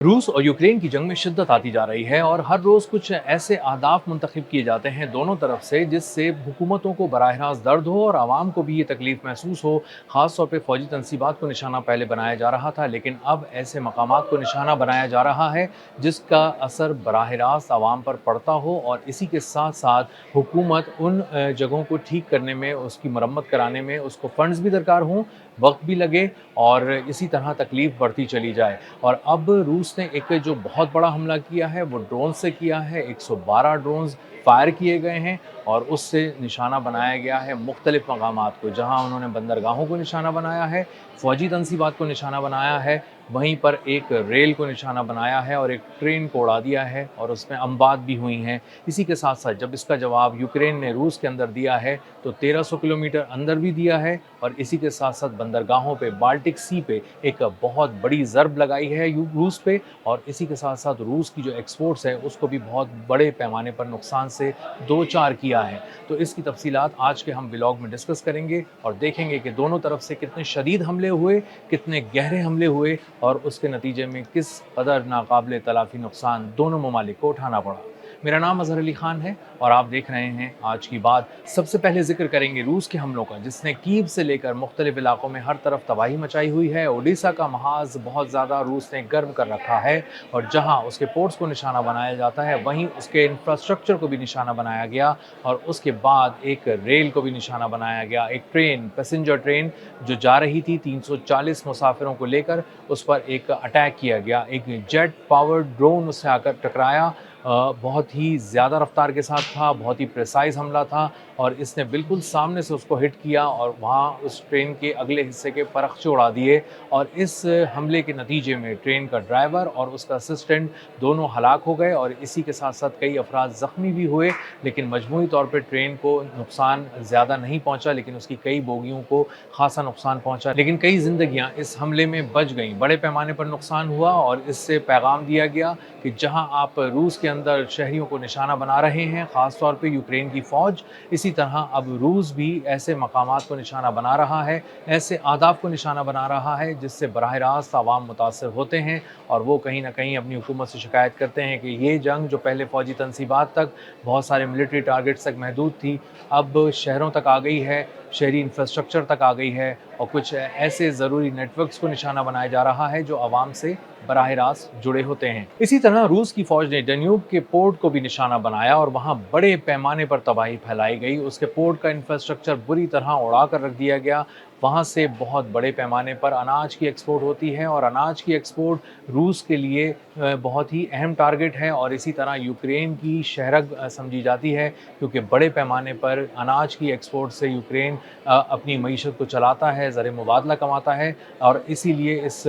रूस और यूक्रेन की जंग में शिद्दत आती जा रही है और हर रोज़ कुछ ऐसे अहदाफ मुंतखब किए जाते हैं दोनों तरफ से, जिससे हुकूमतों को बराह रास्त दर्द हो और आवाम को भी ये तकलीफ महसूस हो। ख़ास तौर पे फ़ौजी तनसीबात को निशाना पहले बनाया जा रहा था, लेकिन अब ऐसे मकामात को निशाना बनाया जा रहा है जिसका असर बराह रास्त आवाम पर पड़ता हो, और इसी के साथ साथ हुकूमत उन जगहों को ठीक करने में, उसकी मरम्मत कराने में उसको फ़ंड्स भी दरकार हों, वक्त भी लगे, और इसी तरह तकलीफ बढ़ती चली जाए। और अब रूस ने एक जो बहुत बड़ा हमला किया है वो ड्रोन से किया है। 112 ड्रोन्स फायर किए गए हैं और उससे निशाना बनाया गया है मुख्तलिफ मकामात को। जहां उन्होंने बंदरगाहों को निशाना बनाया है, फ़ौजी तनसीबात को निशाना बनाया है, वहीं पर एक रेल को निशाना बनाया है और एक ट्रेन को उड़ा दिया है, और उसमें अमवात भी हुई हैं। इसी के साथ साथ जब इसका जवाब यूक्रेन ने रूस के अंदर दिया है तो 1300 किलोमीटर अंदर भी दिया है, और इसी के साथ साथ बंदरगाहों पे, बाल्टिक सी पे एक बहुत बड़ी ज़रब लगाई है रूस पे, और इसी के साथ साथ रूस की जो एक्सपोर्ट्स है उसको भी बहुत बड़े पैमाने पर नुकसान से दो चार किया है। तो इसकी तफसीलात आज के हम व्लॉग में डिस्कस करेंगे और देखेंगे कि दोनों तरफ से कितने शदीद हमले हुए, कितने गहरे हमले हुए, और उसके नतीजे में किस कदर नाकाबिले तलाफ़ी नुकसान दोनों ममालिक को उठाना पड़ा। मेरा नाम अज़हर अली ख़ान है और आप देख रहे हैं आज की बात। सबसे पहले जिक्र करेंगे रूस के हमलों का, जिसने कीव से लेकर मुख्तलिफ इलाकों में हर तरफ तबाही मचाई हुई है। ओडिशा का महाज बहुत ज़्यादा रूस ने गर्म कर रखा है, और जहाँ उसके पोर्ट्स को निशाना बनाया जाता है वहीं उसके इंफ्रास्ट्रक्चर को भी निशाना बनाया गया, और उसके बाद एक रेल को भी निशाना बनाया गया। एक ट्रेन, पैसेंजर ट्रेन जो जा रही थी 340 मुसाफिरों को लेकर, उस पर एक अटैक किया गया। एक जेट पावर्ड ड्रोन उससे आकर टकराया। बहुत ही ज़्यादा रफ्तार के साथ था, बहुत ही प्रिसाइज़ हमला था, और इसने बिल्कुल सामने से उसको हिट किया और वहाँ उस ट्रेन के अगले हिस्से के परखचे उड़ा दिए। और इस हमले के नतीजे में ट्रेन का ड्राइवर और उसका असिस्टेंट दोनों हलाक हो गए, और इसी के साथ साथ कई अफराद ज़ख्मी भी हुए। लेकिन मजमूई तौर पे ट्रेन को नुकसान ज़्यादा नहीं पहुँचा, लेकिन उसकी कई बोगियों को खासा नुकसान पहुँचा। लेकिन कई ज़िंदगियाँ इस हमले में बच गईं, बड़े पैमाने पर नुकसान हुआ, और इससे पैगाम दिया गया कि जहां आप रूस के अंदर शहरियों को निशाना बना रहे हैं, ख़ास तौर पे यूक्रेन की फ़ौज, इसी तरह अब रूस भी ऐसे मकामात को निशाना बना रहा है, ऐसे आदाब को निशाना बना रहा है जिससे बराह रास्त आवाम मुतासर होते हैं, और वो कहीं ना कहीं अपनी हुकूमत से शिकायत करते हैं कि ये जंग जो पहले फ़ौजी तनसीबात तक, बहुत सारे मिलिट्री टारगेट्स तक महदूद थी, अब शहरों तक आ गई है, शहरी इंफ्रास्ट्रक्चर तक आ गई है, और कुछ ऐसे ज़रूरी नेटवर्क्स को निशाना बनाया जा रहा है जो आवाम से बराह रास्त जुड़े होते हैं। इसी तरह रूस की फ़ौज ने डन्यूब के पोर्ट को भी निशाना बनाया और वहाँ बड़े पैमाने पर तबाही फैलाई गई। उसके पोर्ट का इंफ्रास्ट्रक्चर बुरी तरह उड़ा कर रख दिया गया। वहाँ से बहुत बड़े पैमाने पर अनाज की एक्सपोर्ट होती है, और अनाज की एक्सपोर्ट रूस के लिए बहुत ही अहम टारगेट है, और इसी तरह यूक्रेन की शहरग समझी जाती है, क्योंकि बड़े पैमाने पर अनाज की एक्सपोर्ट से यूक्रेन अपनी मईशत को चलाता है, ज़र मुबादला कमाता है, और इसीलिए इस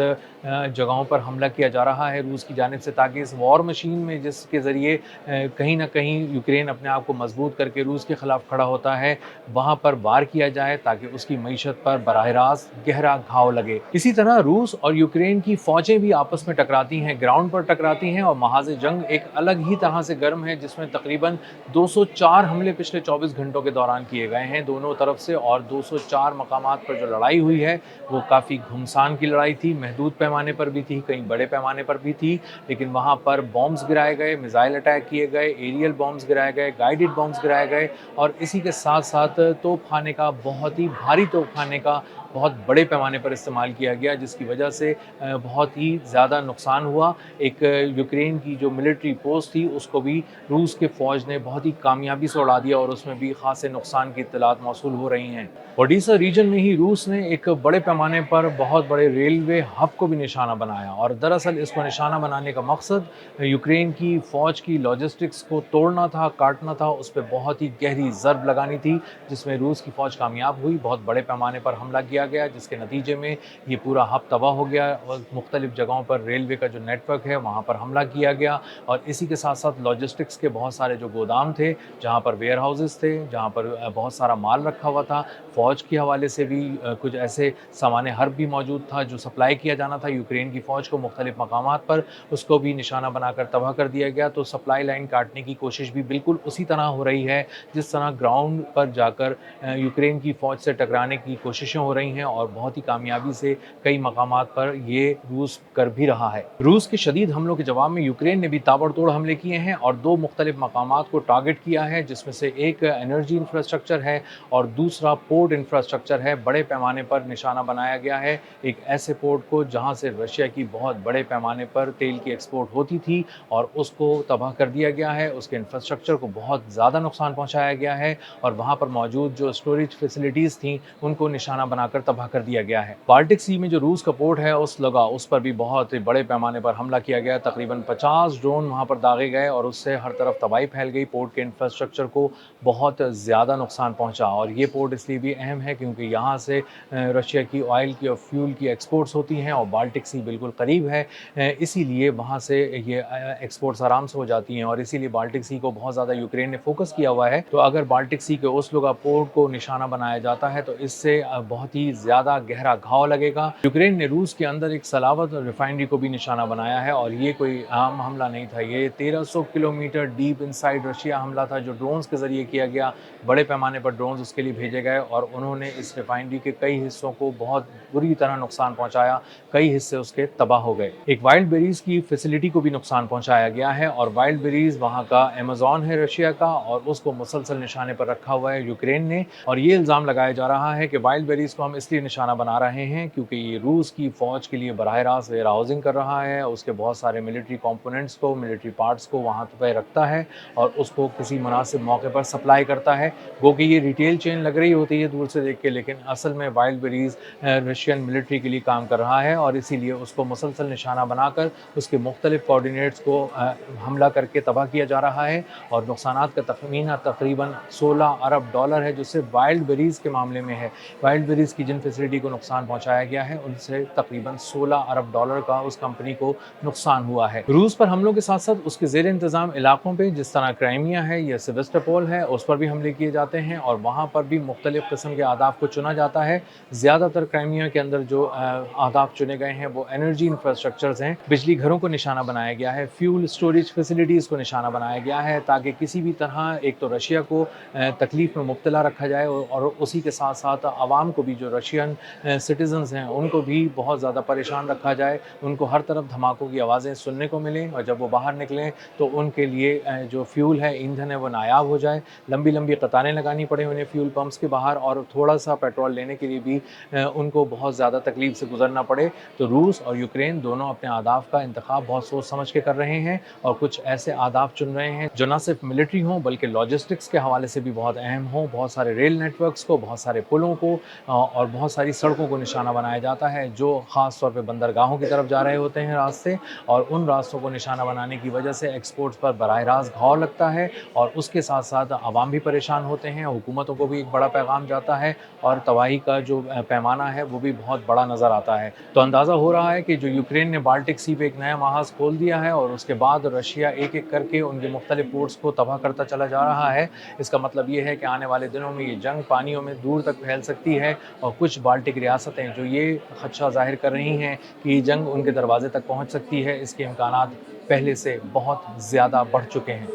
जगहों पर हमला किया जा रहा है रूस की जानिब से, ताकि इस वॉर मशीन में जिसके ज़रिए कहीं ना कहीं यूक्रेन अपने आप को मजबूत करके रूस के ख़िलाफ़ खड़ा होता है, वहाँ पर वार किया जाए ताकि उसकी मईशत पर बराह रास्त गहरा घाव लगे। इसी तरह रूस और यूक्रेन की फ़ौजें भी आपस में टकराती हैं, ग्राउंड पर टकराती हैं, और महाज़ जंग एक अलग ही तरह से गर्म है, जिसमें तकरीबन 204 हमले पिछले 24 घंटों के दौरान किए गए हैं दोनों तरफ से, और 204 मकामात पर जो लड़ाई हुई है वो काफ़ी घुमसान की लड़ाई थी, महदूद पैमाने पर भी थी, कहीं बड़े पैमाने पर भी थी, लेकिन वहाँ पर बॉम्ब्स गिराए गए, मिसाइल अटैक किए गए, एरियल बॉम्ब्स गिराए गए, गाइडेड बॉम्ब्स गिराए गए, और इसी के साथ साथ तोपखाने का, बहुत ही भारी तोपखाने का बहुत बड़े पैमाने पर इस्तेमाल किया गया, जिसकी वजह से बहुत ही ज़्यादा नुकसान हुआ। एक यूक्रेन की जो मिलिट्री पोस्ट थी उसको भी रूस के फ़ौज ने बहुत ही कामयाबी से उड़ा दिया, और उसमें भी ख़ासे नुकसान की इत्तलात मौसूल हो रही हैं। ओडिशा रीजन में ही रूस ने एक बड़े पैमाने पर बहुत बड़े रेलवे हब को भी निशाना बनाया, और दरअसल इसको निशाना बनाने का मकसद यूक्रेन की फ़ौज की लॉजिस्टिक्स को तोड़ना था, काटना था, उस पर बहुत ही गहरी ज़रब लगानी थी, जिसमें रूस की फ़ौज कामयाब हुई। बहुत बड़े पैमाने पर हमला किया गया, जिसके नतीजे में ये पूरा हब तबाह हो गया, और मुख्तलिफ़ जगहों पर रेलवे का जो नेटवर्क है वहाँ पर हमला किया गया, और इसी के साथ साथ लॉजिस्टिक्स के बहुत सारे जो गोदाम थे, जहाँ पर वेयर हाउसेस थे, जहाँ पर बहुत सारा माल रखा हुआ था, फ़ौज के हवाले से भी कुछ ऐसे सामान हर्ब भी मौजूद था जो सप्लाई किया जाना था यूक्रेन की फ़ौज को मुख्तलिफ़ मकामात पर, उसको भी निशाना बनाकर तबाह कर दिया गया। तो सप्लाई लाइन काटने की कोशिश भी बिल्कुल उसी तरह हो रही है जिस तरह ग्राउंड पर जाकर यूक्रेन की फ़ौज से टकराने की कोशिशें हो रही रही हैं और बहुत ही कामयाबी से कई मकामात पर ये रूस कर भी रहा है। रूस के शदीद हमलों के जवाब में यूक्रेन ने भी ताबड़तोड़ हमले किए हैं और 2 मुख्तलिफ मकामात को टारगेट किया है, जिसमें से एक एनर्जी इंफ्रास्ट्रक्चर है और दूसरा पोर्ट इंफ्रास्ट्रक्चर है। बड़े पैमाने पर निशाना बनाया गया है एक ऐसे पोर्ट को जहां से रशिया की बहुत बड़े पैमाने पर तेल की एक्सपोर्ट होती थी और उसको तबाह कर दिया गया है। उसके इंफ्रास्ट्रक्चर को बहुत ज़्यादा नुकसान पहुंचाया गया है और वहां पर मौजूद जो स्टोरेज फैसिलिटीज़ थी उनको निशाना बनाकर तबाह कर दिया गया है। बाल्टिक सी में जो रूस का पोर्ट है उस पर भी बहुत बड़े पैमाने पर हमला किया गया। तकरीबन 50 ड्रोन वहां पर दागे गए और उससे हर तरफ तबाही फैल गई। पोर्ट के इंफ्रास्ट्रक्चर को बहुत ज़्यादा नुकसान पहुंचा और ये पोर्ट इसलिए भी अहम है क्योंकि यहाँ से रशिया की ऑयल की और फ्यूल की एक्सपोर्ट्स होती हैं और बाल्टिक सी बिल्कुल करीब है, इसीलिए वहाँ से ये एक्सपोर्ट्स आराम से हो जाती हैं और इसीलिए बाल्टिक सी को बहुत ज़्यादा यूक्रेन ने फोकस किया हुआ है। तो अगर बाल्टिक सी के ओस्लो का पोर्ट को निशाना बनाया जाता है तो इससे बहुत ही ज़्यादा गहरा घाव लगेगा। यूक्रेन ने रूस के अंदर एक सलावत रिफाइनरी को भी निशाना बनाया है और ये कोई आम हमला नहीं था, ये 1300 किलोमीटर डीप इनसाइड रशिया हमला था जो ड्रोन्स के ज़रिए किया गया। बड़े पैमाने पर ड्रोन्स उसके लिए भेजे गए और उन्होंने इस रिफाइनरी के कई हिस्सों को बहुत बुरी तरह नुकसान पहुंचाया, कई हिस्से उसके तबाह हो गए। एक वाइल्ड बेरीज़ की फैसिलिटी को भी नुकसान पहुंचाया गया है और वाइल्ड बेरीज़ वहाँ का अमेज़न है रशिया का और उसको मुसलसल निशाने पर रखा हुआ है यूक्रेन ने। और ये इल्ज़ाम लगाया जा रहा है कि वाइल्ड बेरीज़ को हम इसलिए निशाना बना रहे हैं क्योंकि ये रूस की फ़ौज के लिए बराह रास्त वेयर हाउसिंग कर रहा है, उसके बहुत सारे मिलिट्री कंपोनेंट्स को, मिलिट्री पार्ट्स को वहाँ पे रखता है और उसको किसी मुनासिब मौके पर सप्लाई करता है। वो कि ये रिटेल चेन लग रही होती है दूर से देख के, लेकिन असल में वाइल्ड बेरीज़ रशियन मिलिट्री के लिए काम कर रहा है और इसीलिए उसको मुसलसल निशाना बनाकर उसके मुख्तलिफ कोऑर्डिनेट्स को हमला करके तबाह किया जा रहा है। और नुकसानात का तखमीना तकरीबन $16 अरब है जो सिर्फ वाइल्ड बेरीज़ के मामले में है। वाइल्ड बेरीज़ की जिन फैसिलिटी को नुकसान पहुंचाया गया है उनसे तकरीबन $16 अरब का उस कंपनी को नुकसान हुआ है। रूस पर हमलों के साथ साथ उसके ज़ेर इंतज़ाम इलाकों पे जिस तरह क्राइमिया है या सेवेस्टोपोल है उस पर भी हमले किए जाते हैं और वहाँ पर भी मुख्तलिफ़ किस्म के अहदाफ़ को चुना जाता है। ज़्यादातर क्राइमिया के अंदर जो अहदाफ़ चुने गए हैं वो एनर्जी इंफ्रास्ट्रक्चर्स हैं। बिजली घरों को निशाना बनाया गया है, फ्यूल स्टोरेज फैसिलिटीज़ को निशाना बनाया गया है ताकि किसी भी तरह एक तो रशिया को तकलीफ़ में मुब्तला रखा जाए और उसी के साथ साथ आवाम को भी, जो रशियन सिटीजन्स हैं उनको भी बहुत ज़्यादा परेशान रखा जाए। उनको हर तरफ धमाकों की आवाज़ें सुनने को मिलें और जब वो बाहर निकलें तो उनके लिए जो फ्यूल है, ईंधन है, वो नायाब हो जाए। लंबी लंबी कतारें लगानी पड़े उन्हें फ्यूल पंप्स के बाहर और थोड़ा सा पेट्रोल लेने के लिए भी उनको बहुत ज़्यादा तकलीफ से गुजरना पड़े। तो रूस और यूक्रेन दोनों अपने अहदाफ़ का इंतखाब बहुत सोच समझ के कर रहे हैं और कुछ ऐसे अहदाफ़ चुन रहे हैं जो ना सिर्फ मिलिट्री हों बल्कि लॉजिस्टिक्स के हवाले से भी बहुत अहम हों। बहुत सारे रेल नेटवर्क्स को, बहुत सारे पुलों को और बहुत सारी सड़कों को निशाना बनाया जाता है जो ख़ास तौर पे बंदरगाहों की तरफ जा रहे होते हैं रास्ते, और उन रास्तों को निशाना बनाने की वजह से एक्सपोर्ट्स पर बराह रास्त घाव लगता है और उसके साथ साथ आवाम भी परेशान होते हैं, हुकूमतों को भी एक बड़ा पैगाम जाता है और तबाही का जो पैमाना है वो भी बहुत बड़ा नज़र आता है। तो अंदाज़ा हो रहा है कि जो यूक्रेन ने बाल्टिक सी पे एक नया महाज खोल दिया है और उसके बाद रशिया एक एक करके उनके मुख्तलिफ पोर्ट्स को तबाह करता चला जा रहा है, इसका मतलब ये है कि आने वाले दिनों में ये जंग पानियों में दूर तक फैल सकती है और कुछ बाल्टिक रियासतें जो ये खदशा ज़ाहिर कर रही हैं कि ये जंग उनके दरवाजे तक पहुँच सकती है, इसके इम्कानात पहले से बहुत ज़्यादा बढ़ चुके हैं।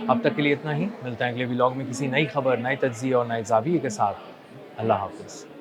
अब तक के लिए इतना ही, मिलते हैं अगले व्लॉग में किसी नई खबर, नए तज्ज़िये और नए ज़ाविये के साथ। अल्लाह हाफ़िज़।